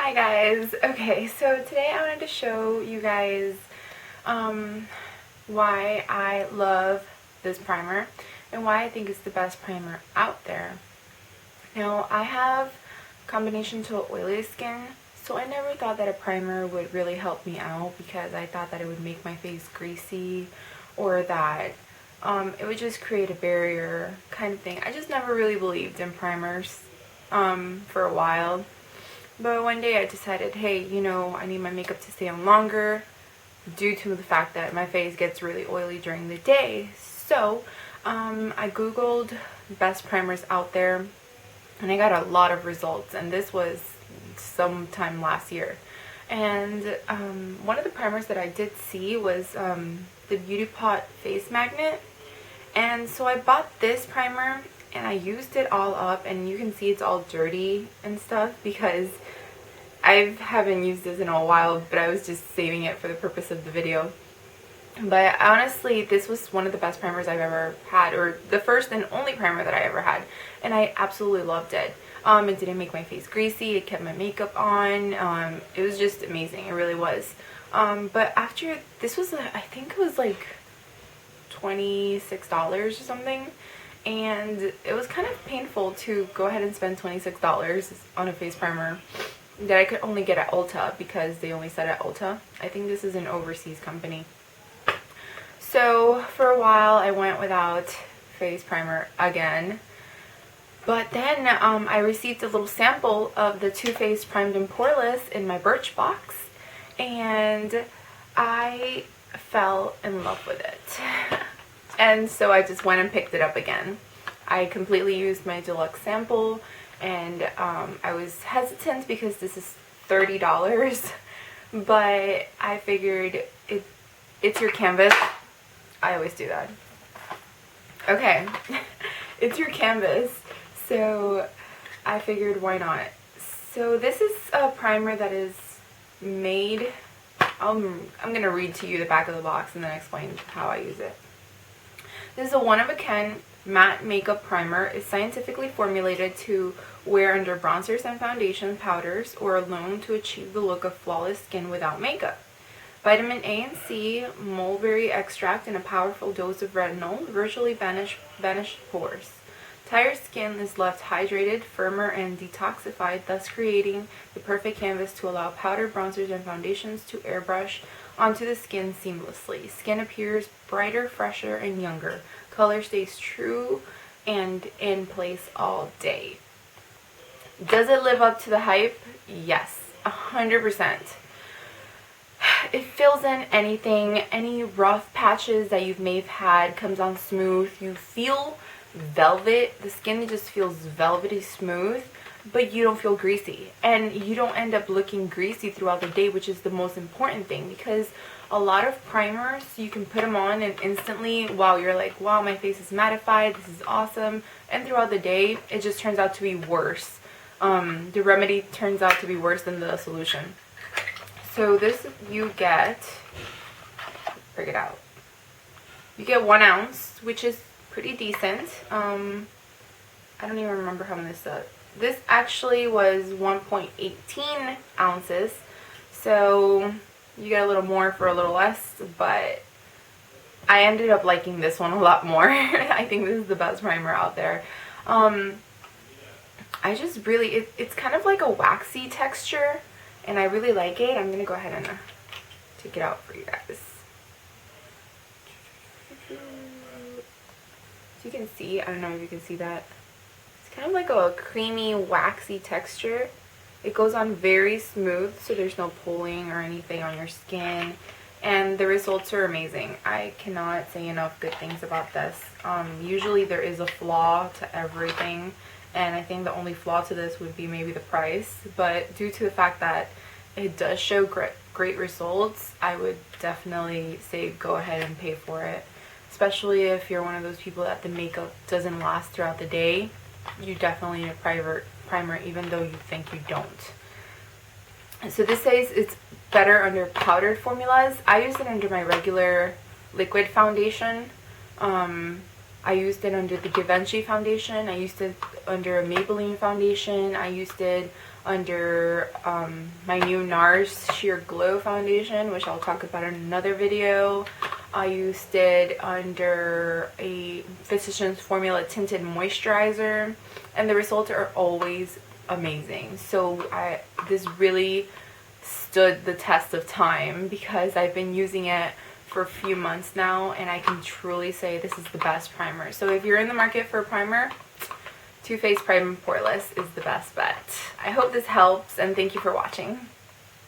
Hi guys. Okay, so today I wanted to show you guys why I love this primer and why I think it's the best primer out there. Now, I have combination to oily skin, so I never thought that a primer would really help me out because I thought that it would make my face greasy or that it would just create a barrier kind of thing. I just never really believed in primers for a while. But one day I decided, hey, I need my makeup to stay on longer due to the fact that my face gets really oily during the day. So I googled best primers out there and I got a lot of results, and this was sometime last year. And one of the primers that I did see was the Beauty Pot Face Magnet. And so I bought this primer and I used it all up, and you can see it's all dirty and stuff because I haven't used this in a while, but I was just saving it for the purpose of the video. But honestly, this was one of the best primers I've ever had, or the first and only primer that I ever had, and I absolutely loved it. It didn't make my face greasy, it kept my makeup on, it was just amazing, it really was. But after, this was, I think it was like $26 or something. And it was kind of painful to go ahead and spend $26 on a face primer that I could only get at Ulta because they only said at Ulta. I think this is an overseas company. So for a while I went without face primer again. But then I received a little sample of the Too Faced Primed and Poreless in my Birchbox, and I fell in love with it. And so I just went and picked it up again. I completely used my deluxe sample, and I was hesitant because this is $30, but I figured it's your canvas. I always do that. Okay, it's your canvas, so I figured why not. So this is a primer that is made, I'm going to read to you the back of the box and then explain how I use it. This is a one-of-a-kind matte makeup primer. It's scientifically formulated to wear under bronzers and foundation powders or alone to achieve the look of flawless skin without makeup. Vitamin A and C, mulberry extract, and a powerful dose of retinol virtually banish pores. Tired skin is left hydrated, firmer, and detoxified, thus creating the perfect canvas to allow powder, bronzers, and foundations to airbrush onto the skin seamlessly. Skin appears brighter, fresher, and younger. Color stays true and in place all day. Does it live up to the hype? Yes, 100%. It fills in anything, any rough patches that you may have had, comes on smooth. You feel velvet. The skin just feels velvety smooth, but you don't feel greasy, and you don't end up looking greasy throughout the day, which is the most important thing, because a lot of primers, you can put them on and instantly, wow, you're like, wow, my face is mattified, this is awesome, and throughout the day it just turns out to be worse. The remedy turns out to be worse than the solution. So this, you get, break it out, you get 1 ounce, which is pretty decent. I don't even remember how much this actually was 1.18 ounces, so you get a little more for a little less, but I ended up liking this one a lot more. I think this is the best primer out there. I just really, it's kind of like a waxy texture, and I really like it. I'm gonna go ahead and take it out for you guys. So you can see, I don't know if you can see that. It's kind of like a creamy, waxy texture. It goes on very smooth, so there's no pulling or anything on your skin. And the results are amazing. I cannot say enough good things about this. Usually there is a flaw to everything, and I think the only flaw to this would be maybe the price. But due to the fact that it does show great results, I would definitely say go ahead and pay for it. Especially if you're one of those people that the makeup doesn't last throughout the day. You definitely need a primer even though you think you don't. So this says it's better under powdered formulas. I use it under my regular liquid foundation. I used it under the Givenchy foundation. I used it under a Maybelline foundation. I used it under my new NARS Sheer Glow foundation, which I'll talk about in another video. I used it under a Physicians Formula tinted moisturizer, and the results are always amazing. So this really stood the test of time because I've been using it for a few months now, and I can truly say this is the best primer. So if you're in the market for a primer, Too Faced Prime Poreless is the best bet. I hope this helps, and thank you for watching.